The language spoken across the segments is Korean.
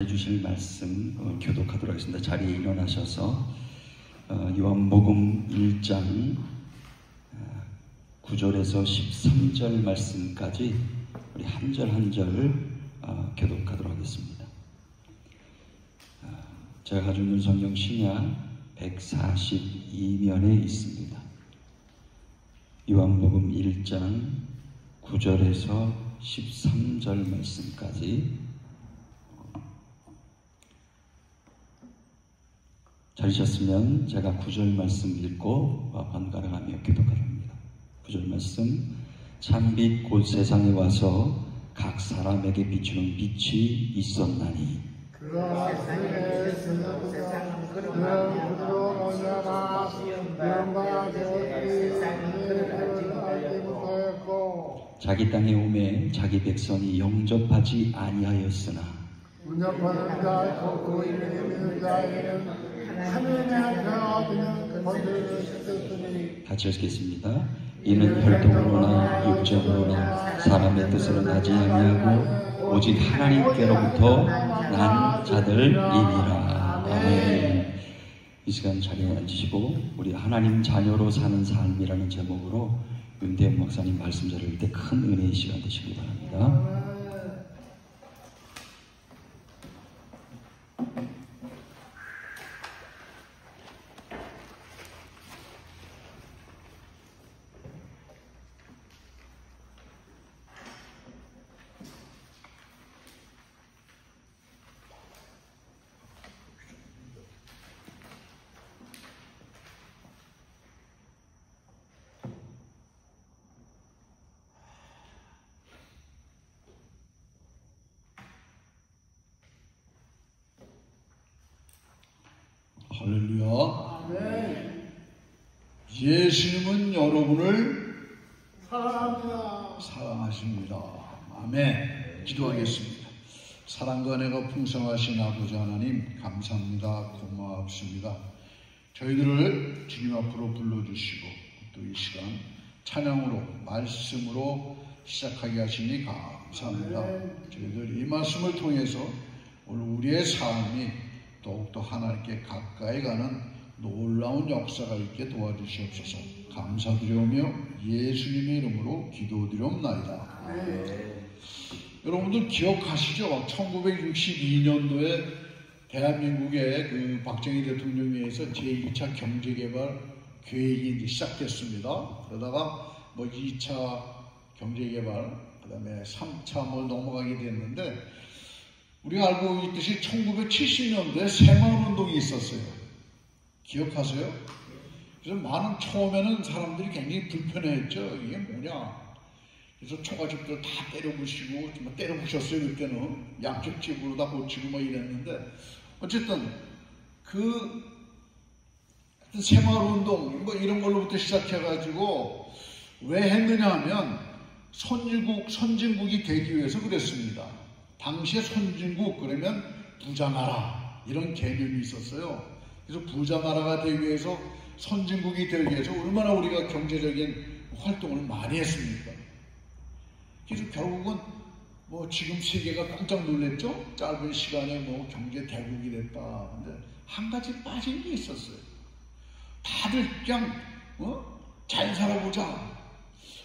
해주실 말씀 교독하도록 하겠습니다. 자리에 일어나셔서 요한복음 1장 9절에서 13절 말씀까지 우리 한 절 한 절 교독하도록 하겠습니다. 제가 가지고 있는 성경 신약 142면에 있습니다. 요한복음 1장 9절에서 13절 말씀까지 찾으셨으면 제가 9절 말씀 읽고 번갈아가며 교독하려 합니다. 9절 말씀. 참빛 곧 세상에 와서 각 사람에게 비추는 빛이 있었나니 자기 땅에 오매 자기 백성이 영접하지 아니하였으나 운전하는 자, 그 이름을 믿는 자에게는 하늘의 아들은 권세를 주셨으니. 같이 읽겠습니다. 이는 혈통으로나 육정으로나 사람의 뜻으로 나지 아니하고 오직 하나님께로부터 난 자들이니라. 아멘. 이 시간 자리에 앉으시고 우리 하나님 자녀로 사는 삶이라는 제목으로 윤대현 목사님 말씀 전할 때 큰 은혜의 시간 되시기 바랍니다. 할렐루야. 네. 예수님은 여러분을 사랑하십니다. 아멘. 기도하겠습니다. 사랑과 은혜가 풍성하신 아버지 하나님, 감사합니다. 고맙습니다. 저희들을 주님 앞으로 불러주시고 또 이 시간 찬양으로 말씀으로 시작하게 하시니 감사합니다. 저희들 이 말씀을 통해서 오늘 우리의 삶이 더욱더 하나님께 가까이 가는 놀라운 역사가 있게 도와주시옵소서. 감사드리오며 예수님의 이름으로 기도드리옵나이다. 여러분들 기억하시죠? 1962년도에 대한민국의 그 박정희 대통령에 의해서 제2차 경제개발 계획이 이제 시작됐습니다. 그러다가 뭐 2차 경제개발, 그 다음에 3차 뭐 넘어가게 됐는데, 우리가 알고 있듯이 1970년도에 새마을운동이 있었어요. 기억하세요? 그래서 처음에는 사람들이 굉장히 불편해했죠. 이게 뭐냐. 그래서 초가집들 다 때려부시고, 정말 때려부셨어요. 그때는 양쪽 집으로 다 고치고 뭐 이랬는데, 어쨌든 새마을운동 뭐 이런 걸로부터 시작해가지고 왜 했느냐 하면 선진국이 되기 위해서 그랬습니다. 당시에 선진국 그러면 부자나라 이런 개념이 있었어요. 그래서 부자나라가 되기 위해서, 선진국이 되기 위해서 얼마나 우리가 경제적인 활동을 많이 했습니까? 그래서 결국은 뭐 지금 세계가 깜짝 놀랐죠? 짧은 시간에 뭐 경제 대국이 됐다. 근데 한 가지 빠진 게 있었어요. 다들 그냥 잘 살아보자.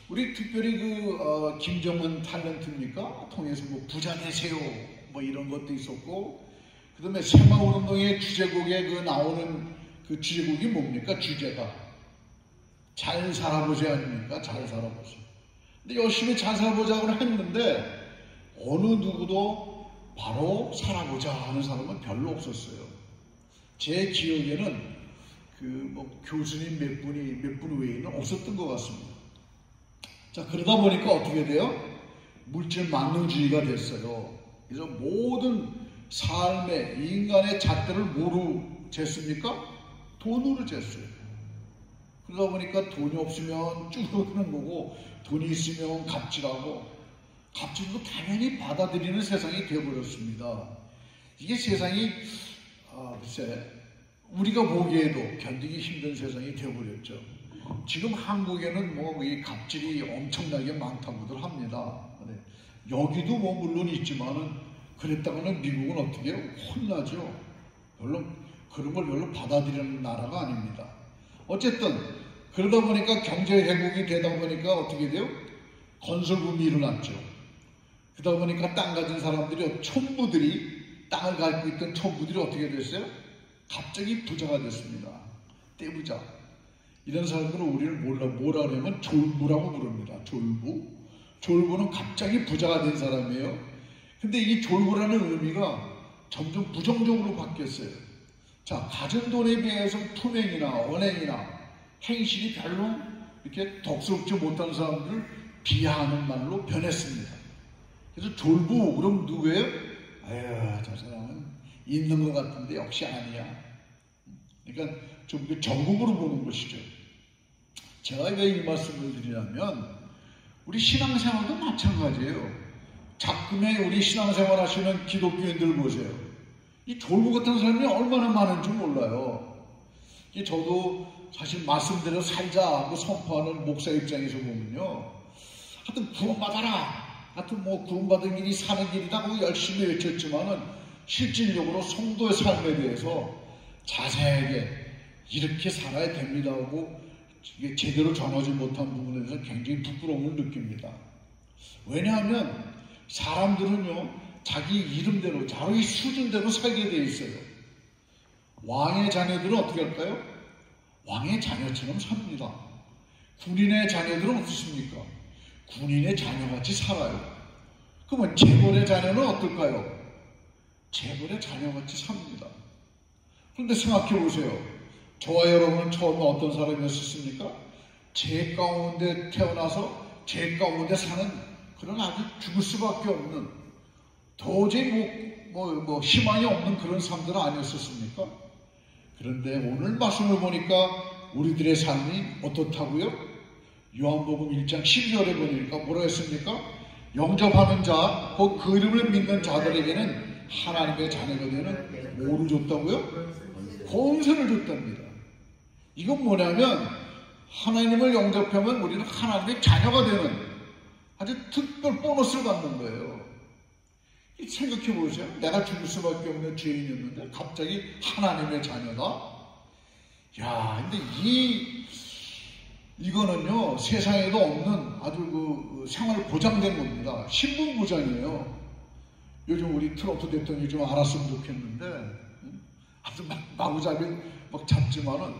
우리 특별히 김정은 탤런트입니까? 통해서 뭐 부자 되세요 뭐 이런 것도 있었고, 그 다음에 새마을운동의 주제곡에 나오는 그 주제곡이 뭡니까? 주제가 잘 살아보자 아닙니까? 잘 살아보자. 근데 열심히 잘 살아보자고 했는데 어느 누구도 바로 살아보자 하는 사람은 별로 없었어요. 제 기억에는 교수님 몇 분 외에는 없었던 것 같습니다. 자, 그러다 보니까 어떻게 돼요? 물질 만능주의가 됐어요. 그래서 모든 삶의 인간의 잣대를 뭐로 쟀습니까? 돈으로 쟀어요. 그러다 보니까 돈이 없으면 쭈그러드는 거고, 돈이 있으면 갑질하고, 갑질도 당연히 받아들이는 세상이 되어버렸습니다. 이게 세상이 글쎄 우리가 보기에도 견디기 힘든 세상이 되어버렸죠. 지금 한국에는 뭐 이 갑질이 엄청나게 많다고들 합니다. 여기도 뭐 물론 있지만은 그랬다가는 미국은 어떻게 해요? 혼나죠. 별로 그런 걸 별로 받아들이는 나라가 아닙니다. 어쨌든 그러다 보니까 경제 회복이 되다 보니까 어떻게 돼요? 건설붐이 일어났죠. 그러다 보니까 땅 가진 사람들이, 촌부들이, 땅을 갖고 있던 촌부들이 어떻게 됐어요? 갑자기 부자가 됐습니다. 떼부자. 이런 사람들은 우리를 뭐라 그러면 졸부라고 부릅니다. 졸부. 졸부는 갑자기 부자가 된 사람이에요. 근데 이 졸부라는 의미가 점점 부정적으로 바뀌었어요. 자, 가진 돈에 비해서 투명이나 언행이나 행실이 별로 이렇게 덕스럽지 못한 사람들을 비하하는 말로 변했습니다. 그래서 졸부, 그럼 누구예요? 아유, 저 사람은 있는 것 같은데 역시 아니야. 그러니까 좀 전국으로 보는 것이죠. 제가 왜 이 말씀을 드리냐면, 우리 신앙생활도 마찬가지예요. 작금에 우리 신앙생활 하시는 기독교인들 보세요. 이 졸부 같은 사람이 얼마나 많은지 몰라요. 저도 사실 말씀대로 살자고 선포하는 목사 입장에서 보면요, 하여튼 구원받아라, 하여튼 뭐 구원받은 길이 사는 길이라고 열심히 외쳤지만은 실질적으로 성도의 삶에 대해서 자세하게 이렇게 살아야 됩니다 하고 이게 제대로 전하지 못한 부분에 대해서 굉장히 부끄러움을 느낍니다. 왜냐하면 사람들은요, 자기 이름대로, 자기 수준대로 살게 돼 있어요. 왕의 자녀들은 어떻게 할까요? 왕의 자녀처럼 삽니다. 군인의 자녀들은 어떻습니까? 군인의 자녀같이 살아요. 그러면 재벌의 자녀는 어떨까요? 재벌의 자녀같이 삽니다. 그런데 생각해 보세요. 저와 여러분은 처음에 어떤 사람이었습니까? 죄 가운데 태어나서 죄 가운데 사는 그런 아주 죽을 수밖에 없는, 도저히 희망이 없는 그런 삶들은 아니었었습니까? 그런데 오늘 말씀을 보니까 우리들의 삶이 어떻다고요? 요한복음 1장 12절에 보니까 뭐라 했습니까? 영접하는 자, 그 이름을 믿는 자들에게는 하나님의 자녀가 되는 뭐를 줬다고요? 권세를 줬답니다. 이건 뭐냐면 하나님을 영접하면 우리는 하나님의 자녀가 되는 아주 특별 보너스를 받는 거예요. 생각해 보세요. 내가 죽을 수밖에 없는 죄인이었는데 갑자기 하나님의 자녀다? 야, 근데 이거는요, 세상에도 없는 아주 생활 보장된 겁니다. 신분 보장이에요. 요즘 우리 트럼프 대통령이 좀 알았으면 좋겠는데, 아주 마구잡이 잡지만은,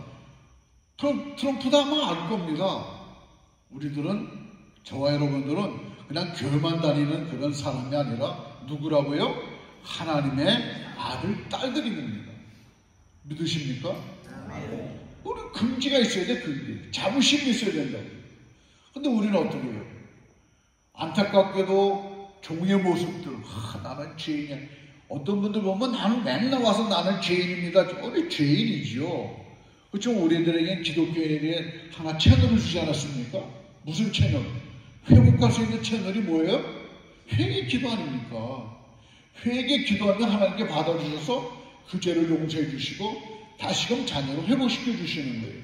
트럼프도 아마 알 겁니다. 우리들은, 저와 여러분들은 그냥 교회만 다니는 그런 사람이 아니라, 누구라고요? 하나님의 아들, 딸들이 됩니다. 믿으십니까? 우리 금지가 있어야 돼, 금지. 자부심이 있어야 된다고. 근데 우리는 어떻게 해요? 안타깝게도 종의 모습들, 나는 죄인이야. 어떤 분들 보면 나는 맨날 와서 나는 죄인입니다. 우리 죄인이지요. 그렇죠? 우리들에겐 기독교인에게 하나 채널을 주지 않았습니까? 무슨 채널? 회복할 수 있는 채널이 뭐예요? 회개 기도 아닙니까? 회개 기도하면 하나님께 받아주셔서 그 죄를 용서해 주시고 다시금 자녀를 회복시켜 주시는 거예요.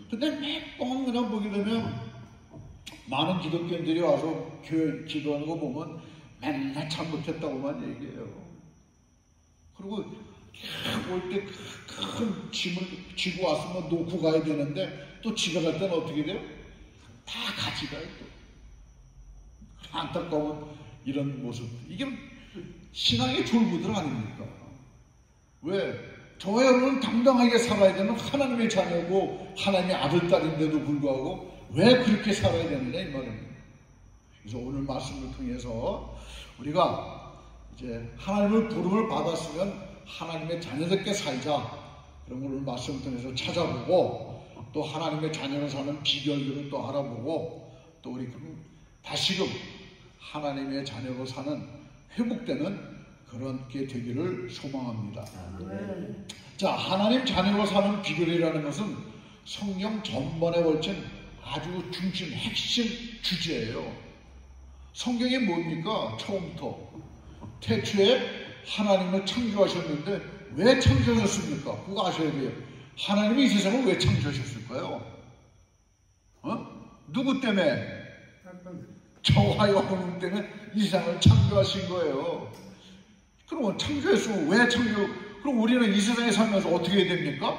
근데 매번 그냥 보게 되면 많은 기독교인들이 와서 교회 기도하는 거 보면 맨날 잘못했다고만 얘기해요. 그리고 올 때 큰 짐을 지고 왔으면 놓고 가야 되는데 또 집에 갈 때는 어떻게 돼요? 다 가져가요 또. 안타까운 이런 모습. 이게 신앙의 졸부들 아닙니까? 왜? 저와 여러분은 당당하게 살아야 되는 하나님의 자녀고 하나님의 아들, 딸인데도 불구하고 왜 그렇게 살아야 되느냐 이 말입니다. 그래서 오늘 말씀을 통해서 우리가 이제 하나님의 부름을 받았으면 하나님의 자녀답게 살자. 그런 걸 오늘 말씀을 통해서 찾아보고 또 하나님의 자녀로 사는 비결들을 또 알아보고 또 우리 다시금 하나님의 자녀로 사는 회복되는 그런 게 되기를 소망합니다. 자, 하나님 자녀로 사는 비결이라는 것은 성경 전반에 걸친 아주 중심, 핵심 주제예요. 성경이 뭡니까? 처음부터 태초에 하나님을 창조하셨는데 왜 창조하셨습니까? 그거 아셔야 돼요. 하나님이 이 세상을 왜 창조하셨을까요? 누구 때문에? 저와 여러분 때문에 이 세상을 창조하신 거예요. 그럼 창조했으면 왜 그럼 우리는 이 세상에 살면서 어떻게 해야 됩니까?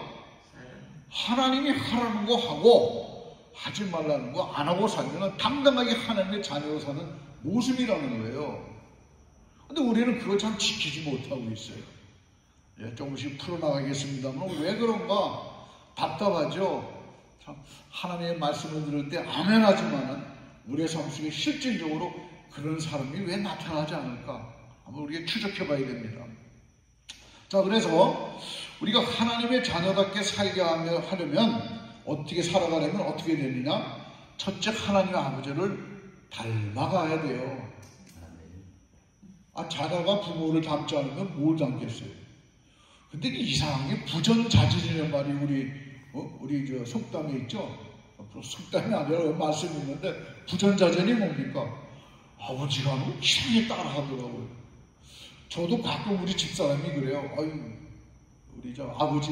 하나님이 하라는 거 하고 하지 말라는 거 안 하고 살면 당당하게 하나님의 자녀로 사는 모습이라는 거예요. 근데 우리는 그걸 참 지키지 못하고 있어요. 예, 조금씩 풀어나가겠습니다만 왜 그런가 답답하죠. 참 하나님의 말씀을 들을 때 아멘 하지만은 우리의 삶 속에 실질적으로 그런 사람이 왜 나타나지 않을까? 한번 우리가 추적해 봐야 됩니다. 자, 그래서 우리가 하나님의 자녀답게 살게 하려면 어떻게 살아가려면 어떻게 되느냐? 첫째, 하나님의 아버지를 닮아가야 돼요. 자녀가 부모를 닮지 않으면 뭘 닮겠어요? 근데 이상한 게 부전자질이라는 말이 우리 저 속담에 있죠? 속담이 아니라 말씀이 있는데 부전자질이 뭡니까? 아버지가 너무 이상하게 따라하더라고요. 저도 가끔 우리 집사람이 그래요. 우리 저 아버지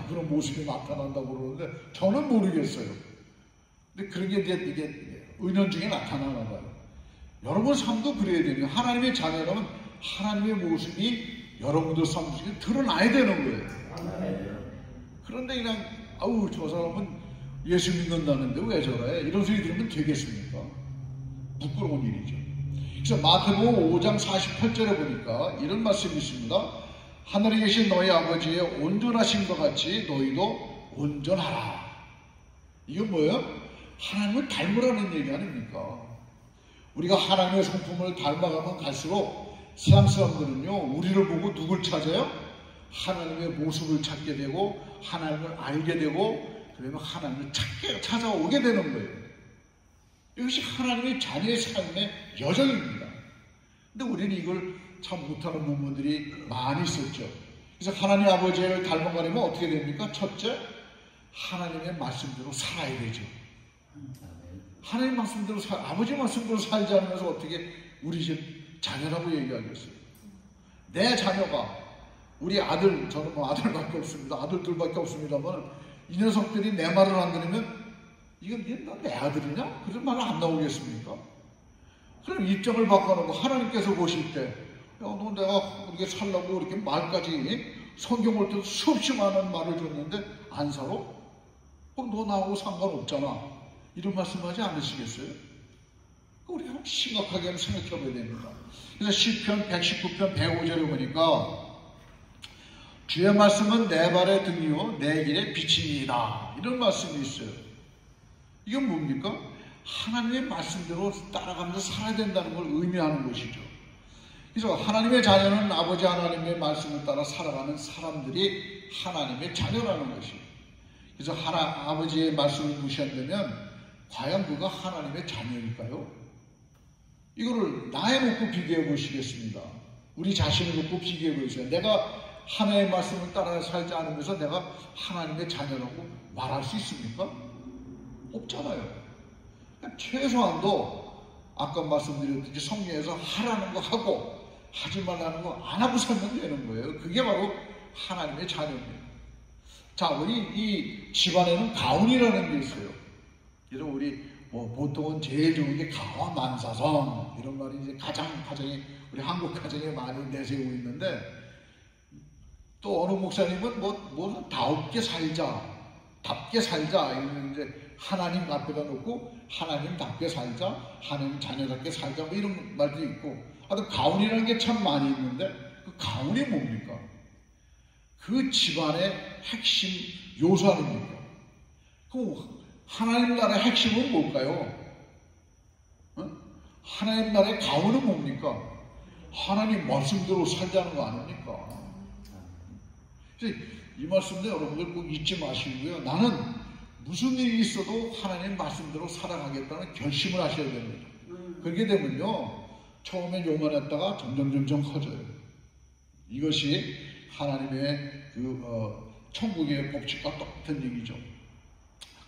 그런 모습이 나타난다고 그러는데 저는 모르겠어요. 근데 그런 게 이게 은연중에 나타나나 봐요. 여러분 삶도 그래야 돼요. 하나님의 자녀라면 하나님의 모습이 여러분들 삶 속에 드러나야 되는 거예요. 그런데 그냥 저 사람은 예수 믿는다는데 왜 저래? 이런 소리 들으면 되겠습니까? 부끄러운 일이죠. 그래서 마태복음 5장 48절에 보니까 이런 말씀이 있습니다. 하늘에 계신 너희 아버지의 온전하신 것 같이 너희도 온전하라. 이건 뭐예요? 하나님을 닮으라는 얘기 아닙니까? 우리가 하나님의 성품을 닮아가면 갈수록 세상 사람들은요, 우리를 보고 누굴 찾아요? 하나님의 모습을 찾게 되고 하나님을 알게 되고 그러면 하나님을 찾아오게 되는 거예요. 이것이 하나님의 자녀의 삶의 여정입니다. 근데 우리는 이걸 참 못하는 부분들이 많이 있었죠. 그래서 하나님 아버지를 닮아가려면 어떻게 됩니까? 첫째, 하나님의 말씀대로 살아야 되죠. 하나님 말씀대로 아버지 말씀대로 살지 않으면서 어떻게 우리 집 자녀라고 얘기하겠어요? 내 자녀가 우리 아들, 저는 뭐 아들밖에 없습니다. 아들들밖에 없습니다만 이 녀석들이 내 말을 안 들으면 이건 너 내 아들이냐? 그런 말 안 나오겠습니까? 그럼 입장을 바꿔놓고 하나님께서 보실 때 너 내가 이렇게 살라고 이렇게 말까지 성경 올 때도 수없이 많은 말을 줬는데 안 살아? 그럼 너 나하고 상관없잖아. 이런 말씀하지 않으시겠어요? 우리가 심각하게 생각해 봐야 됩니다. 그래서 시편 119편 105절에 보니까 주의 말씀은 내 발의 등이요 내 길의 빛입니다. 이런 말씀이 있어요. 이건 뭡니까? 하나님의 말씀대로 따라가면서 살아야 된다는 걸 의미하는 것이죠. 그래서 하나님의 자녀는 아버지 하나님의 말씀을 따라 살아가는 사람들이 하나님의 자녀라는 것이에요. 그래서 아버지의 말씀을 무시한다면 과연 그가 하나님의 자녀일까요? 이거를 나에 놓고 비교해 보시겠습니다. 우리 자신을 놓고 비교해 보세요. 내가 하나님의 말씀을 따라 살지 않으면서 내가 하나님의 자녀라고 말할 수 있습니까? 없잖아요. 최소한도 아까 말씀드렸듯이 성경에서 하라는 거 하고 하지 말라는 거 안 하고 살면 되는 거예요. 그게 바로 하나님의 자녀입니다. 자, 우리 이 집안에는 가훈이라는 게 있어요. 그래서 우리 보통은 제일 좋은 게 가와 만사성 이런 말이 이제 가정에 우리 한국 가정에 많이 내세우고 있는데 또 어느 목사님은 답게 살자 이런 이제 하나님 앞에다 놓고 하나님답게 살자, 하나님 자녀답게 살자 뭐 이런 말도 있고 하여튼 가훈이라는 게 참 많이 있는데 그 가훈이 뭡니까? 그 집안의 핵심 요소 아닙니까? 그 하나님 나라의 핵심은 뭘까요? 하나님 나라의 가훈은 뭡니까? 하나님 말씀대로 살자는 거 아닙니까? 그래서 이 말씀도 여러분들 꼭 잊지 마시고요. 나는 무슨 일이 있어도 하나님 말씀대로 살아가겠다는 결심을 하셔야 됩니다. 그렇게 되면요. 처음엔 요만했다가 점점 커져요. 이것이 하나님의 천국의 법칙과 똑같은 얘기죠.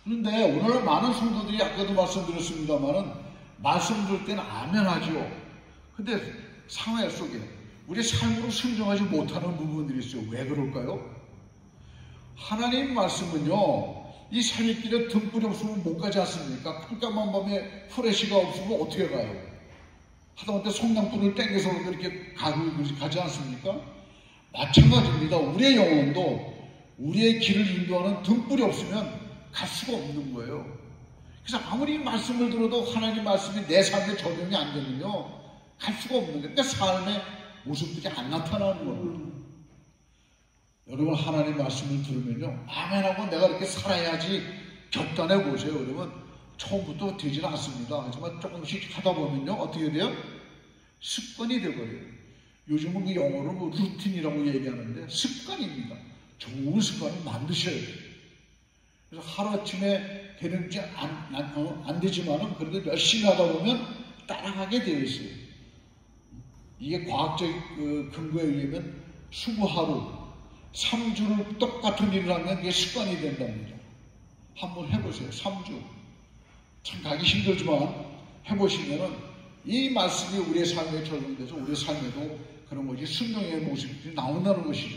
그런데 오늘 많은 성도들이 아까도 말씀드렸습니다만은 말씀 들을 때는 아멘 하죠. 근데 상황 속에 우리 삶으로 순종하지 못하는 부분들이 있어요. 왜 그럴까요? 하나님 말씀은요. 이 산길에 등불이 없으면 못 가지 않습니까? 깜깜한 밤에 후레쉬가 없으면 어떻게 가요? 하다못해 성냥불을 땡겨서 이렇게 가지 않습니까? 마찬가지입니다. 우리의 영혼도 우리의 길을 인도하는 등불이 없으면 갈 수가 없는 거예요. 그래서 아무리 말씀을 들어도 하나님 말씀이 내 삶에 적용이 안 되면요, 갈 수가 없는 거예요. 그러니까 삶의 모습들이 안 나타나는 거예요. 여러분, 하나님 말씀을 들으면요, 아멘하고 내가 이렇게 살아야지 결단해 보세요. 여러분, 처음부터 되지는 않습니다. 하지만 조금씩 하다 보면요, 어떻게 돼요? 습관이 되어버려요. 요즘은 그 영어로 뭐 루틴이라고 얘기하는데 습관입니다. 좋은 습관을 만드셔야 돼요. 그래서 하루아침에 되는지 안 되지만은 그래도 열심히 하다 보면 따라가게 되어 있어요. 이게 과학적 근거에 의하면 20하루, 3주를 똑같은 일을 하면 그게 습관이 된답니다. 한번 해보세요. 3주. 참 가기 힘들지만 해보시면은 이 말씀이 우리의 삶에 적용돼서 우리의 삶에도 그런 것이 순종의 모습이 나온다는 것이죠.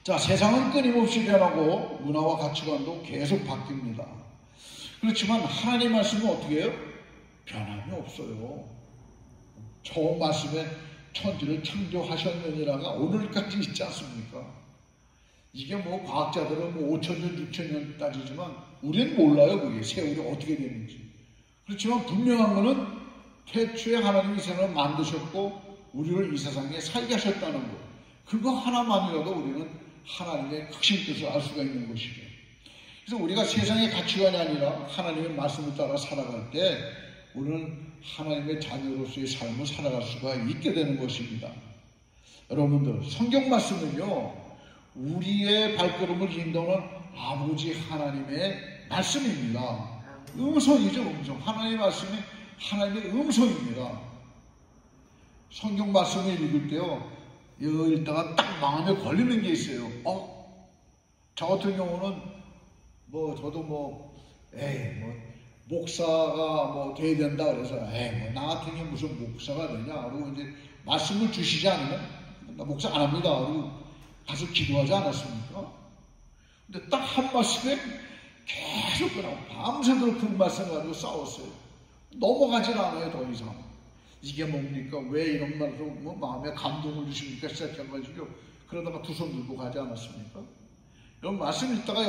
자, 세상은 끊임없이 변하고 문화와 가치관도 계속 바뀝니다. 그렇지만 하나님 말씀은 어떻게 해요? 변함이 없어요. 처음 말씀에 천지를 창조하셨느니라가 오늘까지 있지 않습니까? 이게 뭐 과학자들은 뭐 5,000년, 6,000년 따지지만 우리는 몰라요. 그게 세월이 어떻게 되는지. 그렇지만 분명한 것은 태초에 하나님이 이 세상을 만드셨고 우리를 이 세상에 살게 하셨다는 것. 그거 하나만이라도 우리는 하나님의 크신 뜻을 알 수가 있는 것이죠. 그래서 우리가 세상의 가치관이 아니라 하나님의 말씀을 따라 살아갈 때 우리는 하나님의 자녀로서의 삶을 살아갈 수가 있게 되는 것입니다. 여러분들, 성경 말씀은요, 우리의 발걸음을 인도하는 아버지 하나님의 말씀입니다. 음성이죠, 음성. 하나님의 말씀이 하나님의 음성입니다. 성경 말씀을 읽을 때요, 이거 읽다가 딱 마음에 걸리는 게 있어요. 저 같은 경우는 저도 목사가 돼야 된다 그래서 나 같은 게 무슨 목사가 되냐 그러고 이제 말씀을 주시지 않으면 나 목사 안 합니다 그러고 가서 기도하지 않았습니까? 근데 딱 한 말씀에 계속 그냥 밤새도록 그 말씀 가지고 싸웠어요. 넘어가질 않아요. 더 이상 이게 뭡니까? 왜 이런 말로 마음에 감동을 주십니까? 시작해가지고 그러다가 두 손 들고 가지 않았습니까? 여러분, 말씀 읽다가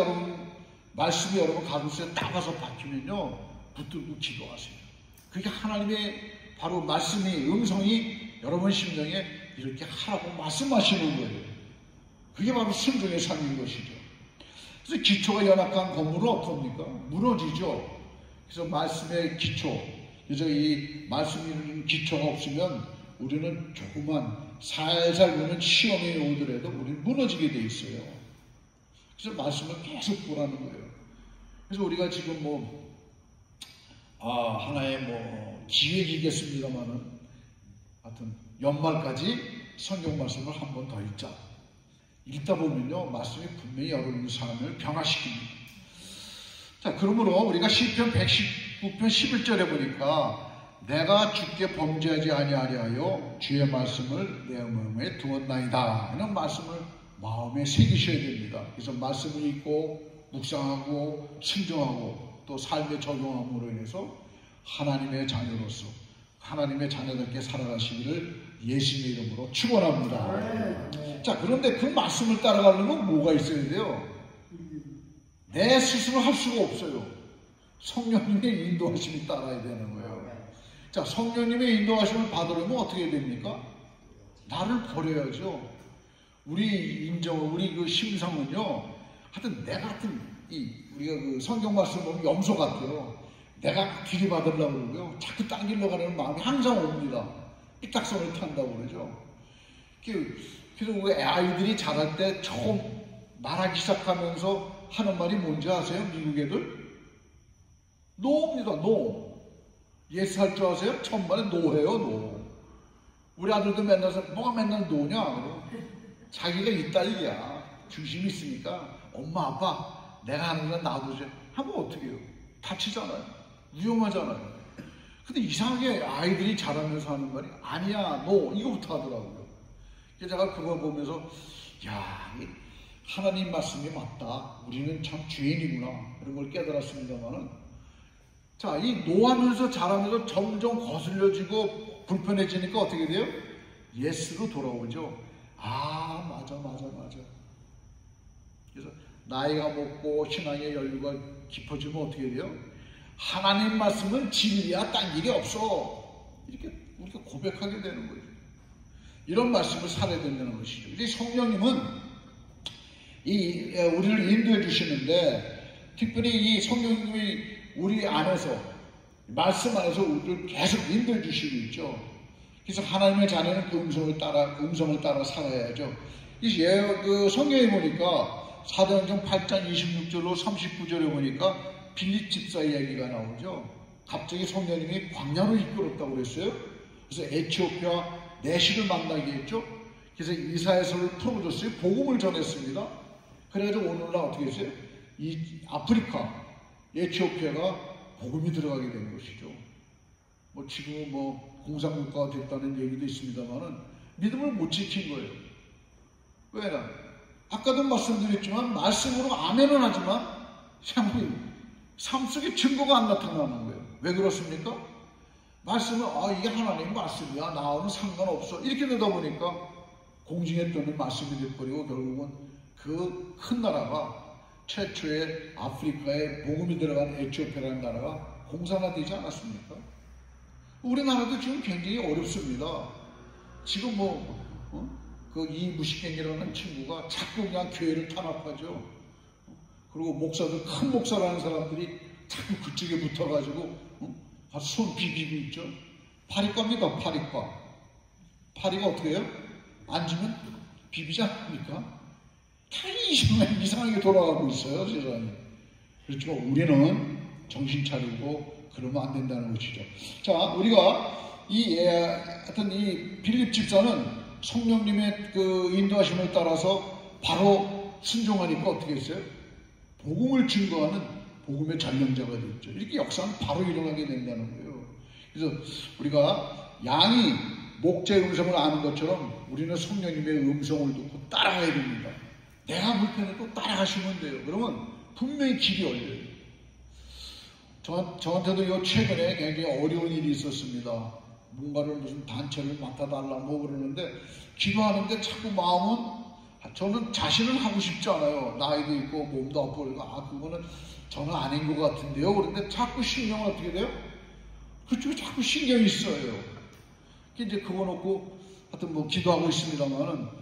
말씀이 여러분 가슴에 딱 와서 박히면요, 붙들고 기도하세요. 그게 하나님의 바로 말씀이, 음성이 여러분 심령에 이렇게 하라고 말씀하시는 거예요. 그게 바로 순종의 삶인 것이죠. 그래서 기초가 연약한 건물은 어떻습니까? 무너지죠. 그래서 말씀의 기초, 그래서 이 말씀이 기초가 없으면 우리는 조그만 살살 오는 시험이 오더라도 우리는 무너지게 돼 있어요. 그래서 말씀을 계속 보라는 거예요. 그래서 우리가 지금 하나의 기획이겠습니다만은 하여튼 연말까지 성경 말씀을 한 번 더 읽자. 읽다 보면요, 말씀이 분명히 여러분의 삶을 변화시킵니다. 자, 그러므로 우리가 시편 119편 11절에 보니까 내가 주께 범죄하지 아니하리하여 주의 말씀을 내 마음에 두었나이다 이런 말씀을 마음에 새기셔야 됩니다. 그래서 말씀을 읽고 묵상하고 순종하고 또 삶에 적용함으로 인해서 하나님의 자녀로서 하나님의 자녀답게 살아가시기를 예수님의 이름으로 축원합니다. 자, 그런데 그 말씀을 따라가려면 뭐가 있어야 돼요? 내 스스로 할 수가 없어요. 성령님의 인도하심이 따라야 되는 거예요. 자, 성령님의 인도하심을 받으려면 어떻게 됩니까? 나를 버려야죠. 우리 그 심성은요, 하여튼 내 같은 우리가 그 성경 말씀 보면 염소 같아요. 내가 들이받으려고 그러고요, 자꾸 당기려고 하는 마음이 항상 옵니다. 삐딱선을 탄다고 그러죠. 그래서 우리 아이들이 자랄 때 처음 말하기 시작하면서 하는 말이 뭔지 아세요? 미국 애들? 노입니다. 노. 예스 할 줄 아세요? 처음 말에 노예요. 노. 우리 아들도 맨날 뭐가 맨날 노냐? 자기가 이딸이야. 중심이 있으니까 엄마 아빠 내가 하는 건 놔두죠. 하면 어떻게 해요? 다치잖아요. 위험하잖아요. 근데 이상하게 아이들이 자라면서 하는 말이 아니야, 노 이거부터 하더라고요. 그래서 제가 그거 보면서 야, 하나님 말씀이 맞다. 우리는 참 죄인이구나. 이런 걸 깨달았습니다만은 자, 이 노하면서 자라면서 점점 거슬려지고 불편해지니까 어떻게 돼요? 예스로 돌아오죠. 아, 맞아. 그래서 나이가 먹고 신앙의 여유가 깊어지면 어떻게 돼요? 하나님 말씀은 진리야, 딴 일이 없어. 이렇게 우리가 고백하게 되는 거예요. 이런 말씀을 살아야 된다는 것이죠. 이제 성령님은 우리를 인도해 주시는데, 특별히 이 성령님이 우리 안에서, 말씀 안에서 우리를 계속 인도해 주시고 있죠. 그래서 하나님의 자녀는 그 음성을 따라 살아야죠. 그 성경에 보니까 사도행전 8장 26절로 39절에 보니까 빌립 집사 이야기가 나오죠. 갑자기 성령님이 광야로 이끌었다고 그랬어요. 그래서 에티오피아 내시를 만나게 했죠. 그래서 이사야서를 풀어줬어요. 복음을 전했습니다. 그래가지고 오늘날 어떻게 했어요? 이 아프리카, 에티오피아가 복음이 들어가게 된 것이죠. 뭐 지금은 뭐 공산국가가 됐다는 얘기도 있습니다만은 믿음을 못 지킨 거예요. 왜? 아까도 말씀드렸지만 말씀으로 아멘은 하지만 삶 속에 증거가 안 나타나는 거예요. 왜 그렇습니까? 말씀은 이게 하나님 말씀이야, 나하고는 상관없어, 이렇게 되다 보니까 공중에 떠는 말씀이 돼버리고 결국은 그 큰 나라가, 최초의 아프리카에 복음이 들어간 에티오피아라는 나라가 공산화되지 않았습니까? 우리나라도 지금 굉장히 어렵습니다. 지금 이 무식갱이라는 친구가 자꾸 그냥 교회를 탄압하죠. 그리고 목사들, 큰 목사라는 사람들이 자꾸 그쪽에 붙어가지고 손 비비고 있죠. 파리과입니다, 파리과. 파리가 어떻게 해요? 앉으면 비비지 않습니까? 다 이상하게 돌아가고 있어요, 세상에. 그렇지만 우리는 정신 차리고 그러면 안 된다는 것이죠. 자, 우리가 하여튼 이 빌립 집사는 성령님의 그 인도하심을 따라서 바로 순종하니까 어떻게 했어요? 복음을 증거하는 복음의 전령자가 됐죠. 이렇게 역사는 바로 일어나게 된다는 거예요. 그래서 우리가 양이 목자의 음성을 아는 것처럼 우리는 성령님의 음성을 듣고 따라가야 됩니다. 내가 불편해도 따라가시면 돼요. 그러면 분명히 길이 열려요. 저한테도 최근에 굉장히 어려운 일이 있었습니다. 뭔가를 무슨 단체를 맡아달라고 그러는데 기도하는데 자꾸 마음은, 저는 자신은 하고 싶지 않아요. 나이도 있고 몸도 아프고 그러니까 그거는 저는 아닌 것 같은데요. 그런데 자꾸 신경은 어떻게 돼요? 그쪽에 자꾸 신경이 있어요. 이제 그거 놓고 하여튼 뭐 기도하고 있습니다만은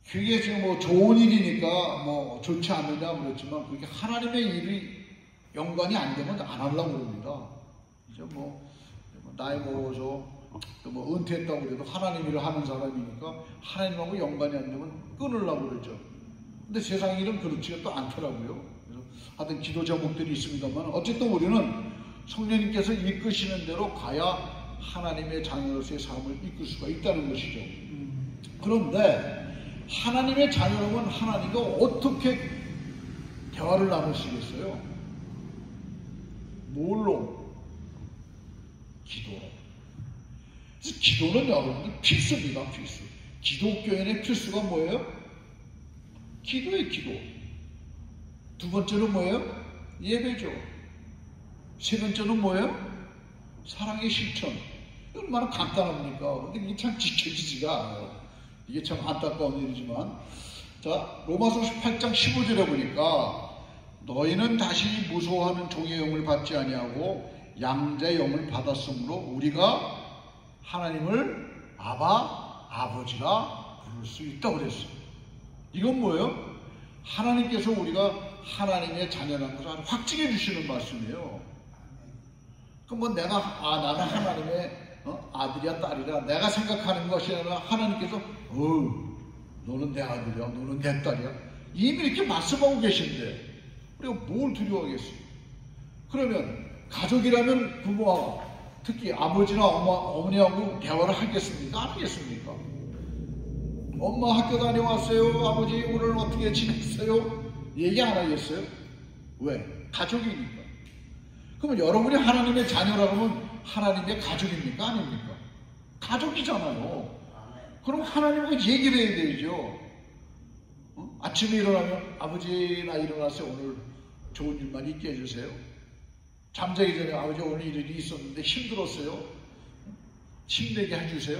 그게 지금 뭐 좋은 일이니까 뭐 좋지 않느냐 그렇지만 그게 하나님의 일이 연관이 안 되면 안 하려고 그럽니다. 이제 뭐 나이 먹어서 또 뭐 은퇴했다고 그래도 하나님 일을 하는 사람이니까 하나님하고 연관이 안 되면 끊으려고 그러죠. 근데 세상 일은 그렇지가 또 않더라고요. 그래서 하여튼 기도 제목들이 있습니다만 어쨌든 우리는 성령님께서 이끄시는 대로 가야 하나님의 자녀로서의 삶을 이끌 수가 있다는 것이죠. 그런데 하나님의 자녀라면 하나님과 어떻게 대화를 나누시겠어요? 뭘로? 기도로. 그래서 기도는 여러분들 필수입니다. 필수. 기독교인의 필수가 뭐예요? 기도의 기도. 두 번째는 뭐예요? 예배죠. 세 번째는 뭐예요? 사랑의 실천. 얼마나 간단합니까? 근데 이게 참 지켜지지가 않아요. 이게 참 안타까운 일이지만, 자, 로마서 8장 15절에 보니까 너희는 다시 무소하는 종의 영을 받지 아니하고 양자의 영을 받았으므로 우리가 하나님을 아버지라 부를 수 있다고 그랬어요. 이건 뭐예요? 하나님께서 우리가 하나님의 자녀라는 것을 아주 확증해 주시는 말씀이에요. 그럼 뭐 나는 하나님의 아들이야 딸이라 내가 생각하는 것이 아니라 하나님께서 너는 내 아들이야, 너는 내 딸이야, 이미 이렇게 말씀하고 계신데 우리가 뭘 두려워하겠어요? 그러면 가족이라면 부모하고 특히 아버지나 어머니하고 대화를 하겠습니까? 안 하겠습니까? 엄마 학교 다녀왔어요, 아버지 오늘 어떻게 지냈어요? 얘기 안 하겠어요? 왜? 가족이니까. 그러면 여러분이 하나님의 자녀라고 하면 하나님의 가족입니까? 아닙니까? 가족이잖아요. 그럼 하나님과 얘기를 해야 되죠. 아침에 일어나면 아버지 나 일어났어요. 오늘 좋은 일만 있게 해주세요. 잠자기 전에 아버지 오늘 이런 일이 있었는데 힘들었어요. 힘내게 해주세요.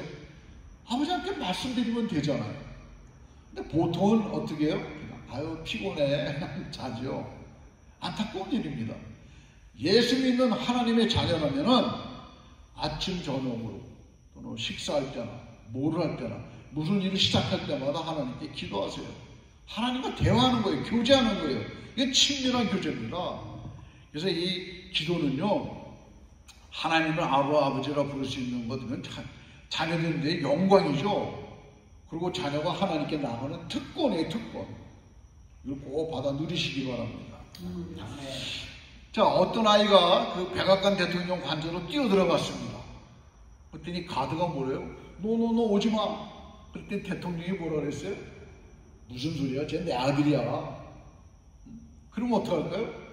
아버지한테 말씀드리면 되잖아요. 근데 보통은 어떻게 해요? 아유 피곤해 자죠. 안타까운 일입니다. 예수 믿는 하나님의 자녀라면은 아침 저녁으로 또는 식사할 때나 뭐를 할 때나 무슨 일을 시작할 때마다 하나님께 기도하세요. 하나님과 대화하는 거예요. 교제하는 거예요. 이게 친밀한 교제입니다. 그래서 이 기도는요, 하나님을 아버지라 부를 수 있는 것은 자녀들인데 영광이죠. 그리고 자녀가 하나님께 나가는 특권이에요, 특권. 이걸 꼭 받아 누리시기 바랍니다. 자, 어떤 아이가 그 백악관 대통령 관저로 뛰어들어갔습니다. 그랬더니 가드가 뭐래요? 노노노 오지마. 그랬더니 대통령이 뭐라 그랬어요? 무슨 소리야? 쟤 내 아들이야. 그럼 어떡할까요?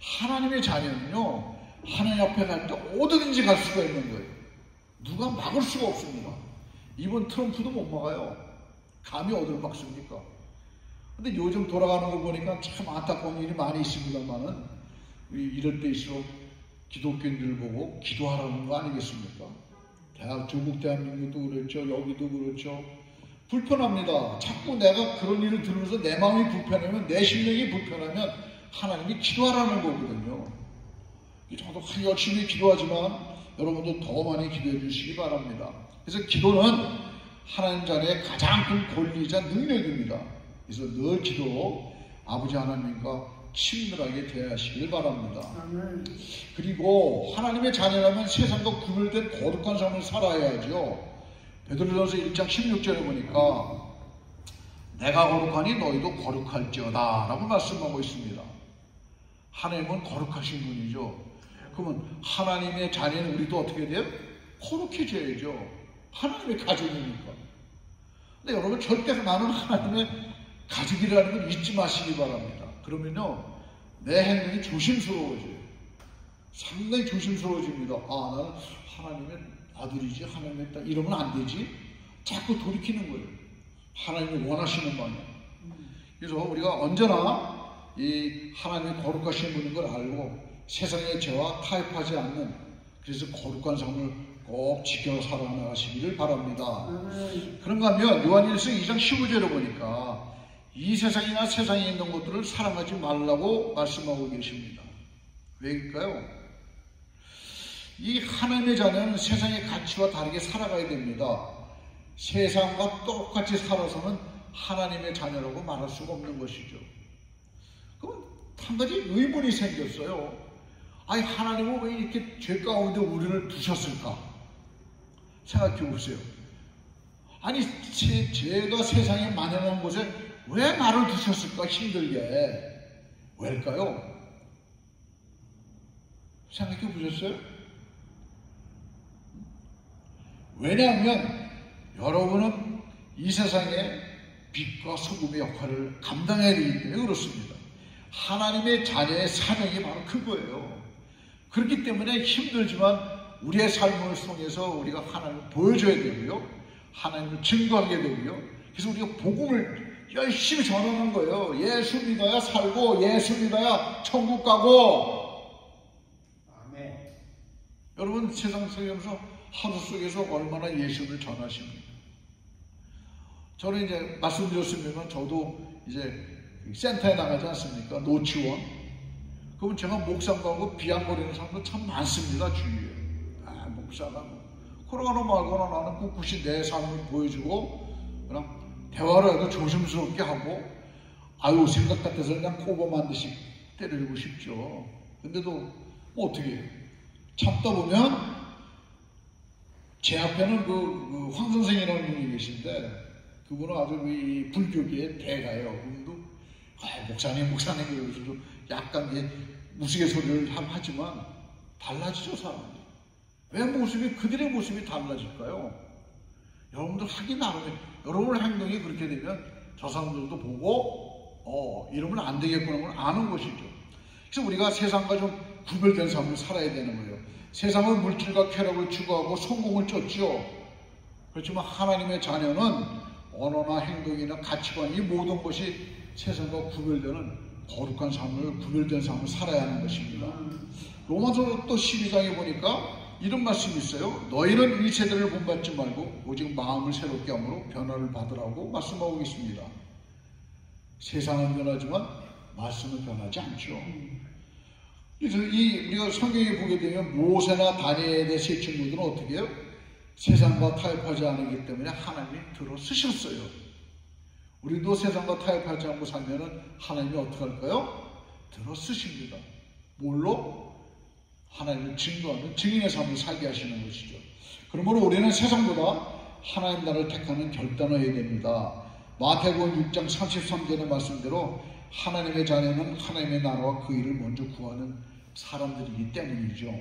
하나님의 자녀는요, 하나님 앞에 갈 때 어디든지 갈 수가 있는 거예요. 누가 막을 수가 없습니다. 이번 트럼프도 못 막아요. 감히 어딜 막습니까? 근데 요즘 돌아가는 거 보니까 참 안타까운 일이 많이 있습니다만은, 이럴 때일수록 기독교인들 보고 기도하라는 거 아니겠습니까? 조국 대한민국도 그렇죠. 여기도 그렇죠. 불편합니다. 자꾸 내가 그런 일을 들으면서 내 마음이 불편하면, 내 심령이 불편하면 하나님이 기도하라는 거거든요. 저도 열심히 기도하지만 여러분도 더 많이 기도해 주시기 바랍니다. 그래서 기도는 하나님 자녀의 가장 큰 권리이자 능력입니다. 그래서 늘 기도, 아버지 하나님과 친밀하게 대하시길 바랍니다. 그리고 하나님의 자녀라면 세상과 구별된 거룩한 삶을 살아야죠. 베드로전서 1장 16절에 보니까 내가 거룩하니 너희도 거룩할지어다 라고 말씀하고 있습니다. 하나님은 거룩하신 분이죠. 그러면 하나님의 자녀는 우리도 어떻게 돼요? 거룩해져야죠. 하나님의 가족이니까. 근데 여러분 절대 나는 하나님의 가족이라는 걸 잊지 마시기 바랍니다. 그러면요 내 행동이 조심스러워져요. 상당히 조심스러워집니다. 아, 나는 하나님의 아들이지, 하나님의 딸, 이러면 안 되지. 자꾸 돌이키는 거예요. 하나님이 원하시는 방향. 그래서 우리가 언제나 이 하나님의 거룩하신 분인 걸 알고 세상의 죄와 타협하지 않는, 그래서 거룩한 삶을 꼭 지켜 살아나가시기를 바랍니다. 그런가 하면 요한일서 2장 15절에 보니까 이 세상이나 세상에 있는 것들을 사랑하지 말라고 말씀하고 계십니다. 왜일까요? 이 하나님의 자녀는 세상의 가치와 다르게 살아가야 됩니다. 세상과 똑같이 살아서는 하나님의 자녀라고 말할 수가 없는 것이죠. 그럼 한 가지 의문이 생겼어요. 아니 하나님은 왜 이렇게 죄 가운데 우리를 두셨을까? 생각해 보세요. 아니 죄가 세상에 만연한 곳에 왜 나를 두셨을까? 힘들게. 왜일까요? 생각해 보셨어요? 왜냐하면 여러분은 이 세상에 빛과 소금의 역할을 감당해야 되기 때문에 그렇습니다. 하나님의 자녀의 사명이 바로 그거예요. 그렇기 때문에 힘들지만 우리의 삶을 통해서 우리가 하나님을 보여줘야 되고요. 하나님을 증거하게 되고요. 그래서 우리가 복음을 열심히 전하는 거예요. 예수 믿어야 살고 예수 믿어야 천국 가고. 아멘. 여러분 세상 속에서 하루 속에서 얼마나 예수를 전하십니까? 저는 이제 말씀드렸으면 저도 이제 센터에 나가지 않습니까? 노치원. 그러면 제가 목상 가고 비양거리는 사람도 참 많습니다. 주위에. 아, 목사가 뭐 그러거나 말거나 나는 꿋꿋이 내 삶을 보여주고 그냥 대화를 해도 조심스럽게 하고, 아유 생각 같아서 그냥 코범한 듯이 때리고 싶죠. 근데도 뭐 어떻게 해요? 참다 보면 제 앞에는 그 황 선생이라는 분이 계신데 그분은 아주 이 불교계의 대가예요. 그분도 목사님 이러면서도 약간 우스갯소리를 하지만 달라지죠, 사람들이. 왜 그들의 모습이 달라질까요? 여러분들 하기 나름에 여러분의 행동이 그렇게 되면 저 사람들도 보고 이러면 안 되겠구나 걸 아는 것이죠. 그래서 우리가 세상과 좀 구별된 삶을 살아야 되는 거예요. 세상은 물질과 쾌락을 추구하고 성공을 쫓죠. 그렇지만 하나님의 자녀는 언어나 행동이나 가치관, 이 모든 것이 세상과 구별되는 거룩한 삶을, 구별된 삶을 살아야 하는 것입니다. 로마서 또 12장에 보니까 이런 말씀이 있어요. 너희는 이 세대를 본받지 말고 오직 마음을 새롭게 함으로 변화를 받으라고 말씀하고 있습니다. 세상은 변하지만 말씀은 변하지 않죠. 그래서 우리가 성경에 보게 되면 모세나 다니엘의 세 친구들은 어떻게 해요? 세상과 타협하지 않기 때문에 하나님이 들어 쓰셨어요. 우리도 세상과 타협하지 않고 살면은 하나님이 어떻게 할까요? 들어 쓰십니다. 뭘로? 하나님을 증거하는 증인의 삶을 살게 하시는 것이죠. 그러므로 우리는 세상보다 하나님 나라를 택하는 결단을 해야 됩니다. 마태복음 6장 33절의 말씀대로 하나님의 자녀는 하나님의 나라와 그 일을 먼저 구하는 사람들이기 때문이죠.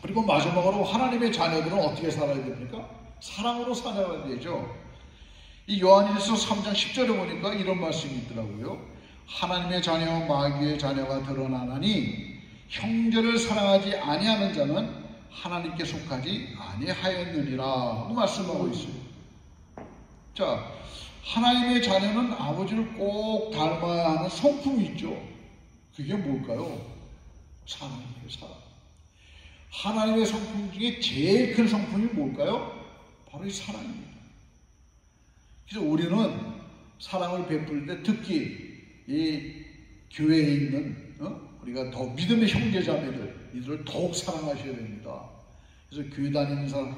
그리고 마지막으로 하나님의 자녀들은 어떻게 살아야 됩니까? 사랑으로 살아야 되죠. 이 요한일서 3장 10절에 보니까 이런 말씀이 있더라고요. 하나님의 자녀와 마귀의 자녀가 드러나나니 형제를 사랑하지 아니하는 자는 하나님께 속하지 아니하였느니라 하고 말씀하고 있어요. 자, 하나님의 자녀는 아버지를 꼭 닮아야 하는 성품이 있죠. 그게 뭘까요? 사랑이에요, 사랑. 하나님의 성품 중에 제일 큰 성품이 뭘까요? 바로 이 사랑입니다. 그래서 우리는 사랑을 베풀 때 특히 이 교회에 있는 우리가 더 믿음의 형제자매들 이들을 더욱 사랑하셔야 됩니다. 그래서 교회 다니는 사람,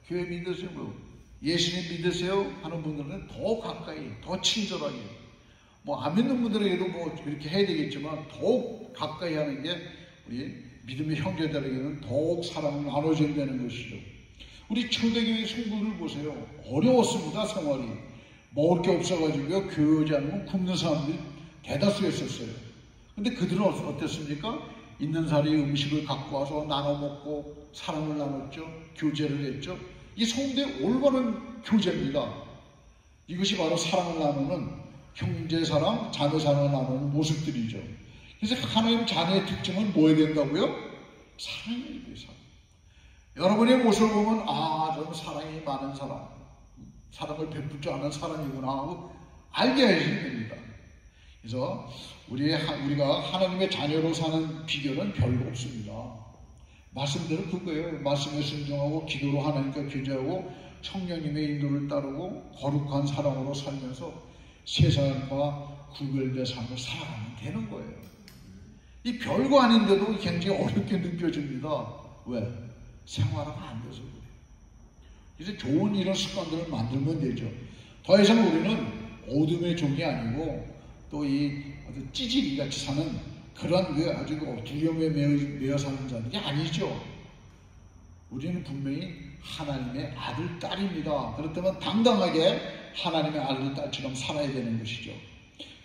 교회 믿으세요, 예수님 믿으세요 하는 분들은 더 가까이, 더 친절하게, 안 믿는 분들에게도 이렇게 해야 되겠지만 더욱 가까이 하는 게 우리 믿음의 형제들에게는 더욱 사랑을 나눠줘야 되는 것이죠. 우리 초대교회 성도들 보세요. 어려웠습니다, 생활이. 먹을 게 없어가지고 교회 오지 않으면 굶는 사람들이 대다수였었어요. 근데 그들은 어땠습니까? 있는 사람이 음식을 갖고 와서 나눠 먹고 사랑을 나눴죠. 교제를 했죠. 이 성도의 올바른 교제입니다. 이것이 바로 사랑을 나누는 형제 사랑, 자녀 사랑을 나누는 모습들이죠. 그래서 하나님 자녀의 특징은 뭐해야 된다고요? 사랑이에요, 사랑. 여러분의 모습을 보면 저는 사랑이 많은 사람, 사랑을 베풀 줄 아는 사람이구나 하고 알게 해주셔야 됩니다. 그래서 우리가 하나님의 자녀로 사는 비결은 별로 없습니다. 말씀대로 그거예요. 말씀에 순종하고 기도로 하나님과 교제하고 성령님의 인도를 따르고 거룩한 사랑으로 살면서 세상과 구별된 삶을 살아가면 되는 거예요. 이 별거 아닌데도 굉장히 어렵게 느껴집니다. 왜? 생활화가 안 돼서 그래요. 그래서 좋은 이런 습관들을 만들면 되죠. 더 이상 우리는 어둠의 종이 아니고 또 아주 찌질이 같이 사는 그런 아주 두려움에 매여 사는 자들이 아니죠. 우리는 분명히 하나님의 아들, 딸입니다. 그렇다면 당당하게 하나님의 아들, 딸처럼 살아야 되는 것이죠.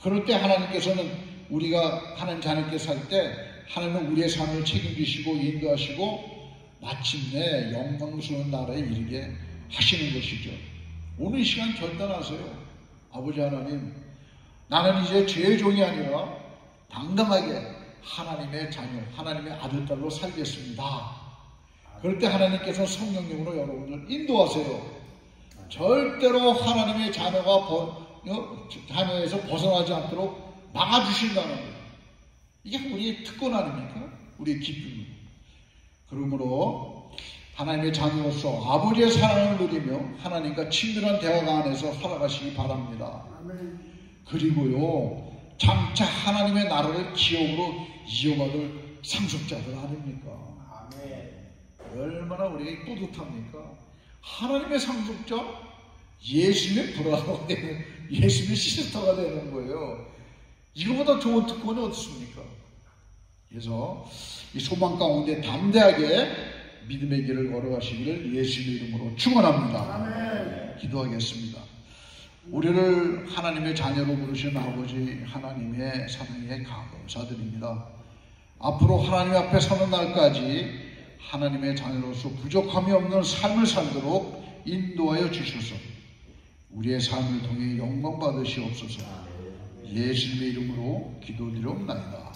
그럴 때 하나님께서는 우리가 하나님 자녀께 살 때 하나님은 우리의 삶을 책임지시고 인도하시고 마침내 영광스러운 나라에 이르게 하시는 것이죠. 오늘 이 시간 결단하세요. 아버지 하나님, 나는 이제 죄의 종이 아니라 당당하게 하나님의 자녀, 하나님의 아들, 딸로 살겠습니다. 그럴 때 하나님께서 성령님으로 여러분을 인도하세요. 절대로 하나님의 자녀에서 벗어나지 않도록 막아주신다는 거예요. 이게 우리의 특권 아닙니까? 우리의 기쁨입니다. 그러므로 하나님의 자녀로서 아버지의 사랑을 누리며 하나님과 친밀한 대화가 안에서 살아가시기 바랍니다. 그리고요, 장차 하나님의 나라를 기업으로 이어받을 상속자들 아닙니까? 얼마나 우리에게 뿌듯합니까? 하나님의 상속자, 예수님의 브라더가 되는, 예수님의 시스터가 되는 거예요. 이거보다 좋은 특권이 어떻습니까? 그래서 이 소망 가운데 담대하게 믿음의 길을 걸어가시기를 예수님의 이름으로 축원합니다. 기도하겠습니다. 우리를 하나님의 자녀로 부르신 아버지 하나님의 사랑에 감사드립니다. 앞으로 하나님 앞에 서는 날까지 하나님의 자녀로서 부족함이 없는 삶을 살도록 인도하여 주셔서 우리의 삶을 통해 영광 받으시옵소서. 예수님의 이름으로 기도드리옵나이다.